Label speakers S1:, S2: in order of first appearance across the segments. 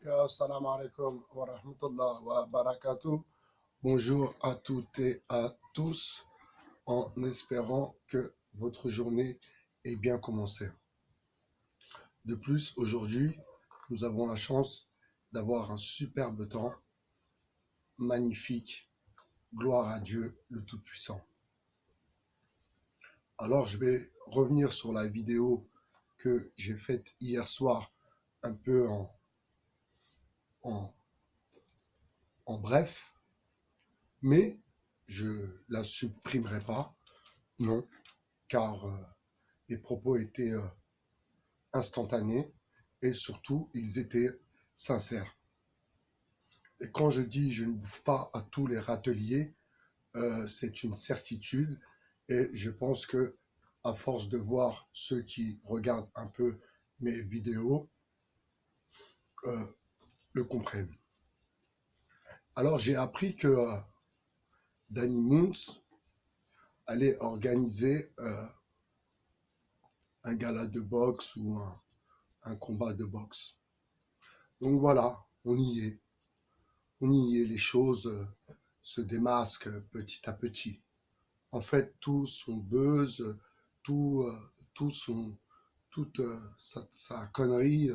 S1: Assalamu alaikum wa rahmatullah wa barakatuh. Bonjour à toutes et à tous, en espérant que votre journée est bien commencée. De plus, aujourd'hui, nous avons la chance d'avoir un superbe temps, magnifique, gloire à Dieu le Tout-Puissant. Alors, je vais revenir sur la vidéo que j'ai faite hier soir, un peu en bref, mais je la supprimerai pas, non, car les propos étaient instantanés et surtout, ils étaient sincères. Et quand je dis je ne bouffe pas à tous les râteliers, c'est une certitude et je pense que à force de voir ceux qui regardent un peu mes vidéos, le comprennent. Alors j'ai appris que Danny Moons allait organiser un gala de boxe ou un combat de boxe. Donc voilà, on y est. On y est, les choses se démasquent petit à petit. En fait, tout son buzz, tout, toute sa connerie,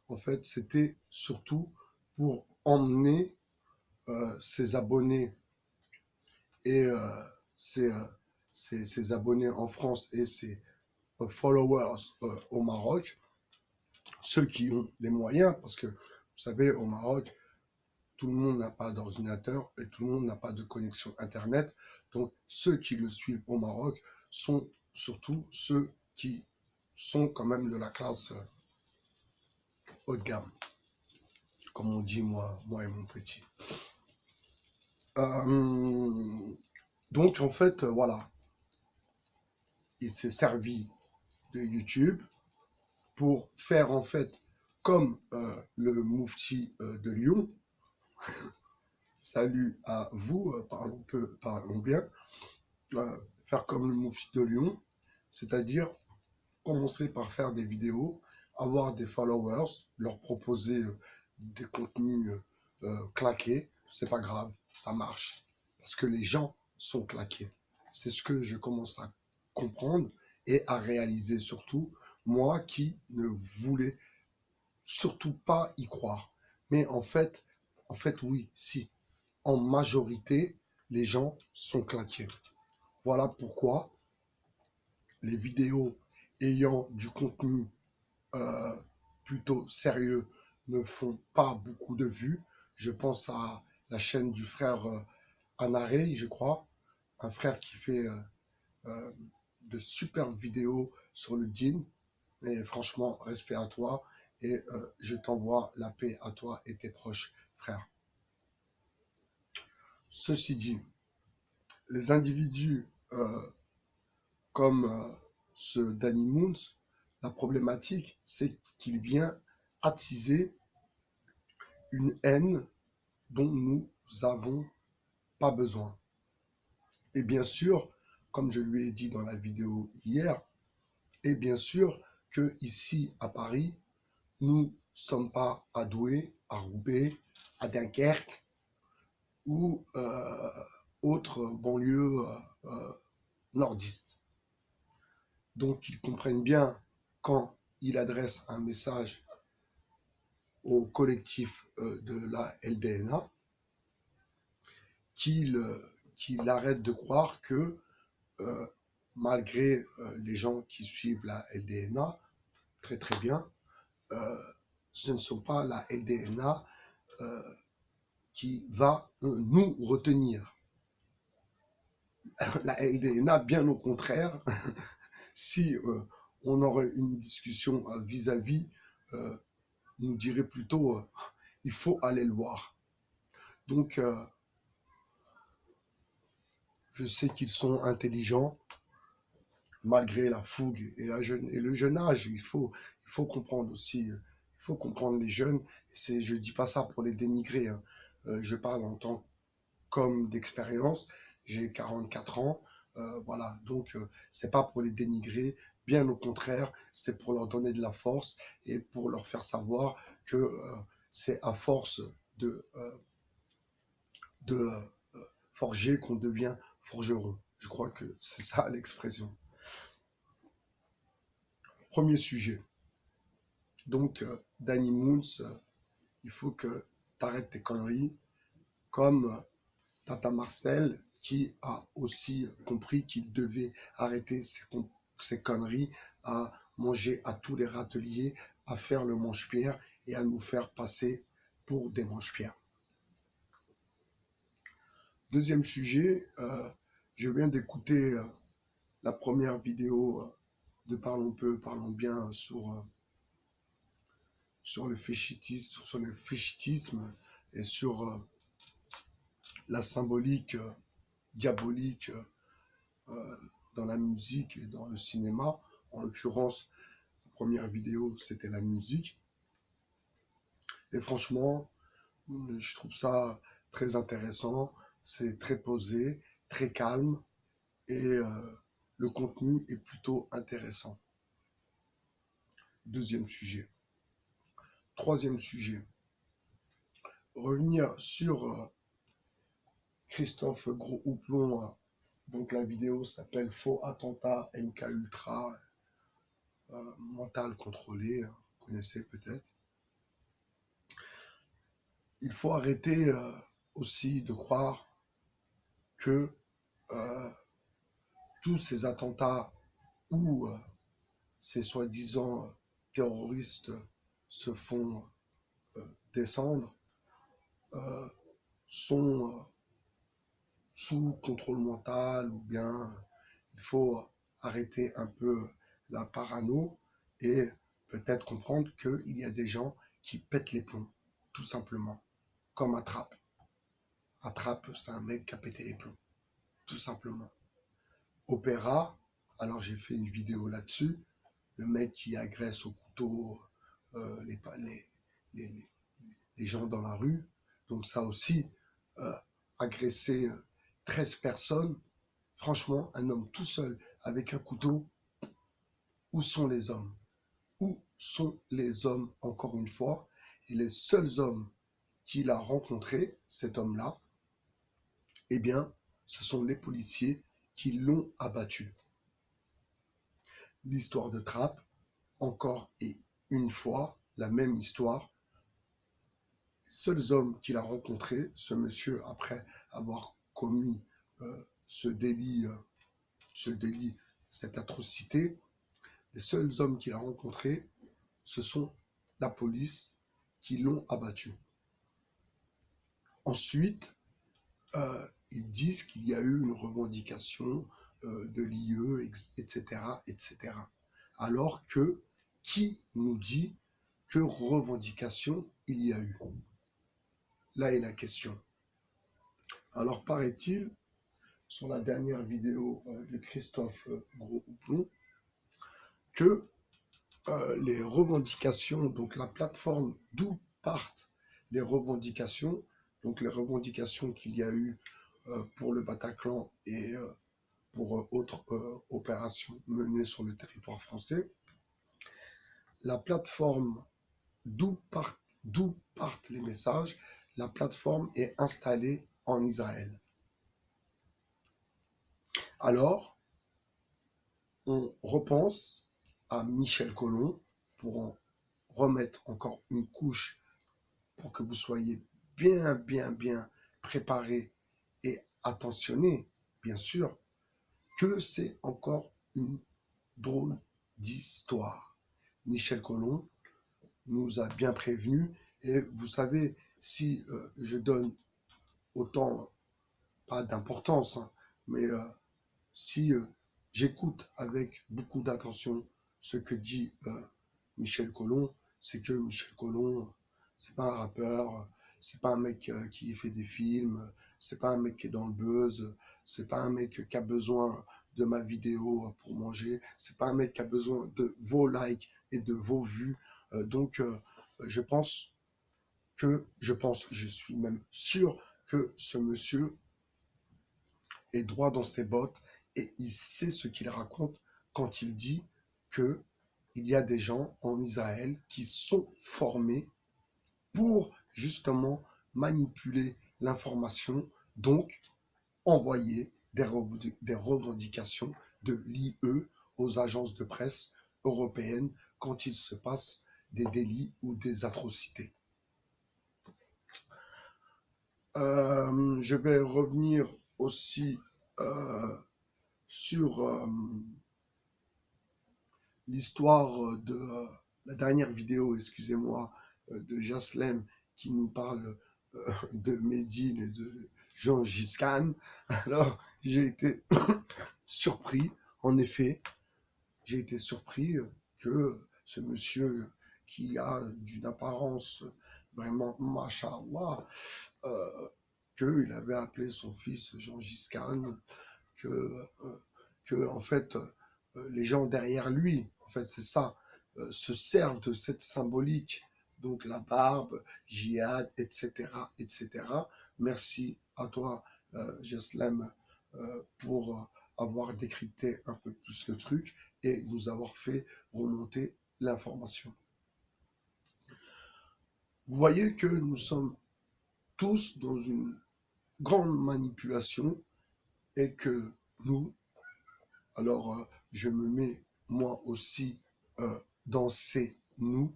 S1: en fait, c'était surtout pour emmener ses abonnés et ses abonnés en France et ses followers au Maroc, ceux qui ont les moyens, parce que, vous savez, au Maroc, tout le monde n'a pas d'ordinateur et tout le monde n'a pas de connexion Internet. Donc, ceux qui le suivent au Maroc sont surtout ceux qui sont quand même de la classe haut de gamme, comme on dit moi et mon petit. Donc, en fait, voilà, il s'est servi de YouTube pour faire, en fait, comme le Moufti de Lyon. Salut à vous, parlons bien. Faire comme le Moufti de Lyon, c'est-à-dire commencer par faire des vidéos, avoir des followers, leur proposer des contenus claqués, c'est pas grave, ça marche, parce que les gens sont claqués. C'est ce que je commence à comprendre et à réaliser surtout, moi qui ne voulais surtout pas y croire. Mais en fait, oui, si, en majorité, les gens sont claqués. Voilà pourquoi les vidéos ayant du contenu plutôt sérieux ne font pas beaucoup de vues. Je pense à la chaîne du frère Anaré, je crois, un frère qui fait de superbes vidéos sur le djinn. Et franchement, respect à toi et je t'envoie la paix à toi et tes proches frères. Ceci dit, les individus comme ce Danny Moons, la problématique, c'est qu'il vient attiser une haine dont nous n'avons pas besoin. Et bien sûr, comme je lui ai dit dans la vidéo hier, et bien sûr que ici à Paris, nous ne sommes pas à Douai, à Roubaix, à Dunkerque ou autres banlieues nordistes. Donc qu'ils comprennent bien quand il adresse un message au collectif de la LDNA, qu'il arrête de croire que malgré les gens qui suivent la LDNA, très très bien, ce ne sont pas la LDNA qui va nous retenir. La LDNA, bien au contraire, si on aurait une discussion vis-à-vis, nous dirait plutôt il faut aller le voir. Donc, je sais qu'ils sont intelligents, malgré la fougue et le jeune âge. Il faut comprendre aussi, il faut comprendre les jeunes. Je dis pas ça pour les dénigrer, hein. Je parle en tant qu'homme d'expérience. J'ai 44 ans, voilà. Donc, c'est pas pour les dénigrer. Bien au contraire, c'est pour leur donner de la force et pour leur faire savoir que c'est à force de, de forger qu'on devient forgeron. Je crois que c'est ça l'expression. Premier sujet. Donc, Danny Moons, il faut que tu arrêtes tes conneries, comme Tata Marcel, qui a aussi compris qu'il devait arrêter ses conneries, à manger à tous les râteliers, à faire le manche-pierre et à nous faire passer pour des manche-pierres. Deuxième sujet, je viens d'écouter la première vidéo de Parlons peu, parlons bien sur le féchitisme et sur la symbolique diabolique dans la musique et dans le cinéma. En l'occurrence, la première vidéo, c'était la musique. Et franchement, je trouve ça très intéressant. C'est très posé, très calme et le contenu est plutôt intéressant. Deuxième sujet. Troisième sujet. Revenir sur Christophe Gros-Houplon. Donc la vidéo s'appelle Faux attentat MK Ultra, mental contrôlé, vous connaissez peut-être. Il faut arrêter aussi de croire que tous ces attentats où ces soi-disant terroristes se font descendre sont sous contrôle mental, ou bien il faut arrêter un peu la parano et peut-être comprendre qu'il y a des gens qui pètent les plombs, tout simplement, comme Attrape. Attrape, c'est un mec qui a pété les plombs, tout simplement. Opéra, alors j'ai fait une vidéo là-dessus, le mec qui agresse au couteau les gens dans la rue, donc ça aussi, agresser 13 personnes, franchement, un homme tout seul avec un couteau, où sont les hommes? Où sont les hommes, encore une fois? Et les seuls hommes qu'il a rencontrés, cet homme-là, eh bien, ce sont les policiers qui l'ont abattu. L'histoire de Trappe, encore et une fois, la même histoire. Les seuls hommes qu'il a rencontrés, ce monsieur, après avoir commis ce délit, cette atrocité, les seuls hommes qu'il a rencontrés, ce sont la police qui l'ont abattu. Ensuite, ils disent qu'il y a eu une revendication de l'IE, etc., etc. Alors que, qui nous dit que revendication il y a eu? Là est la question. Alors, paraît-il, sur la dernière vidéo de Christophe Gros-Houplon, que les revendications, donc la plateforme d'où partent les revendications, donc les revendications qu'il y a eu pour le Bataclan et pour autres opérations menées sur le territoire français, la plateforme d'où partent les messages, la plateforme est installée en Israël. Alors, on repense à Michel Colomb pour en remettre encore une couche pour que vous soyez bien préparés et attentionnés, bien sûr, que c'est encore une drôle d'histoire. Michel Colomb nous a bien prévenus, et vous savez, si je donne autant, pas d'importance, hein, mais si j'écoute avec beaucoup d'attention ce que dit Michel Colomb, c'est que Michel Colomb, c'est pas un rappeur, c'est pas un mec qui fait des films, c'est pas un mec qui est dans le buzz, c'est pas un mec qui a besoin de ma vidéo pour manger, c'est pas un mec qui a besoin de vos likes et de vos vues. Donc, je suis même sûr que ce monsieur est droit dans ses bottes et il sait ce qu'il raconte quand il dit que il y a des gens en Israël qui sont formés pour justement manipuler l'information, donc envoyer des revendications de l'IE aux agences de presse européennes quand il se passe des délits ou des atrocités. Je vais revenir aussi sur l'histoire de la dernière vidéo, excusez-moi, de Jaslem qui nous parle de Médine et de Gengis Khan. Alors, j'ai été surpris, en effet, j'ai été surpris que ce monsieur qui a d'une apparence vraiment machallah, qu'il avait appelé son fils Gengis Khan, que en fait, les gens derrière lui, en fait, c'est ça, se servent de cette symbolique, donc la barbe, djihad, etc., etc. Merci à toi, Jeslem, pour avoir décrypté un peu plus le truc et nous avoir fait remonter l'information. Vous voyez que nous sommes tous dans une grande manipulation et que nous, alors je me mets moi aussi dans ces nous,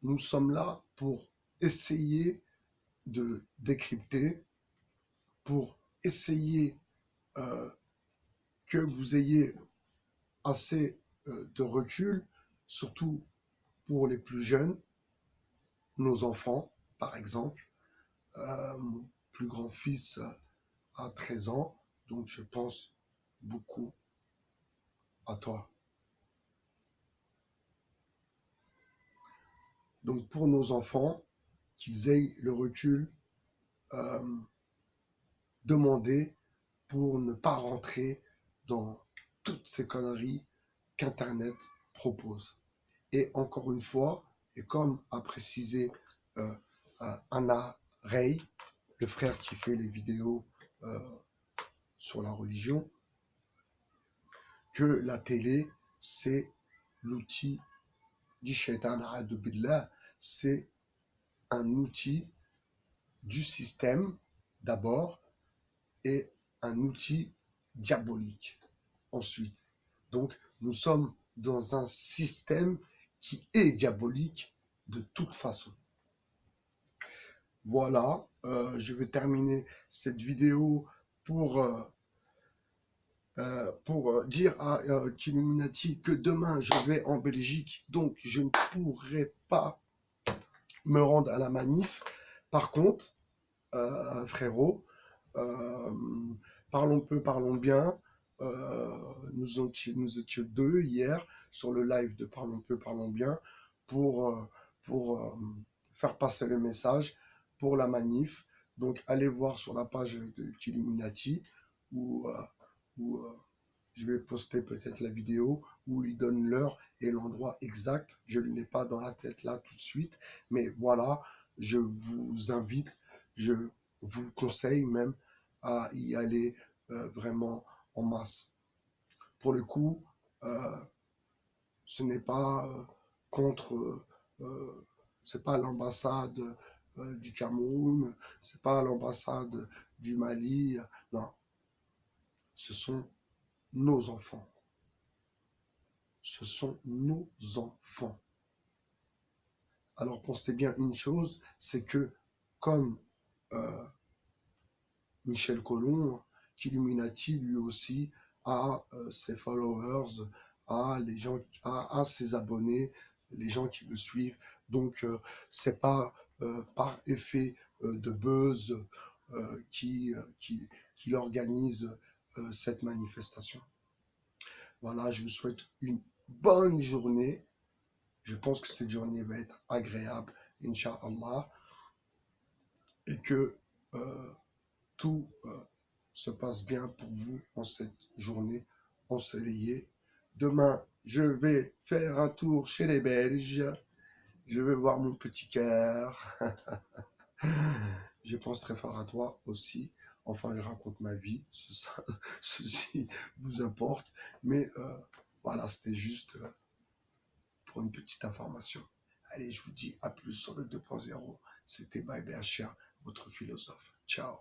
S1: nous sommes là pour essayer de décrypter, pour essayer que vous ayez assez de recul, surtout pour les plus jeunes, nos enfants, par exemple. Mon plus grand fils a 13 ans, donc je pense beaucoup à toi. Donc pour nos enfants, qu'ils aient le recul demandé pour ne pas rentrer dans toutes ces conneries qu'Internet propose. Et encore une fois, et comme a précisé Anna Rey, le frère qui fait les vidéos sur la religion, que la télé, c'est l'outil du shaitan, a'adhu billah, c'est un outil du système d'abord et un outil diabolique ensuite. Donc nous sommes dans un système qui est diabolique de toute façon. Voilà, je vais terminer cette vidéo pour dire à Killuminati que demain je vais en Belgique, donc je ne pourrai pas me rendre à la manif. Par contre, frérot, parlons peu, parlons bien. Nous étions deux hier sur le live de Parlons peu, parlons bien pour faire passer le message pour la manif. Donc allez voir sur la page de Killuminati où je vais poster peut-être la vidéo où il donne l'heure et l'endroit exact. Je ne l'ai pas dans la tête là tout de suite, mais voilà, je vous invite, je vous conseille même à y aller vraiment en masse. Pour le coup, ce n'est pas contre, c'est pas l'ambassade du Cameroun, c'est pas l'ambassade du Mali, non, ce sont nos enfants. Ce sont nos enfants. Alors pensez bien une chose, c'est que comme Michel Colomb, qu'Illuminati lui aussi a ses followers, a les gens, a ses abonnés, les gens qui le suivent. Donc c'est pas par effet de buzz qu'il organise cette manifestation. Voilà, je vous souhaite une bonne journée. Je pense que cette journée va être agréable, Inch'Allah, et que tout se passe bien pour vous en cette journée ensoleillée. Demain, je vais faire un tour chez les Belges. Je vais voir mon petit cœur. Je pense très fort à toi aussi. Enfin, je raconte ma vie. Ceci vous importe. Mais voilà, c'était juste pour une petite information. Allez, je vous dis à plus sur le 2.0. C'était ByBHR, votre philosophe. Ciao.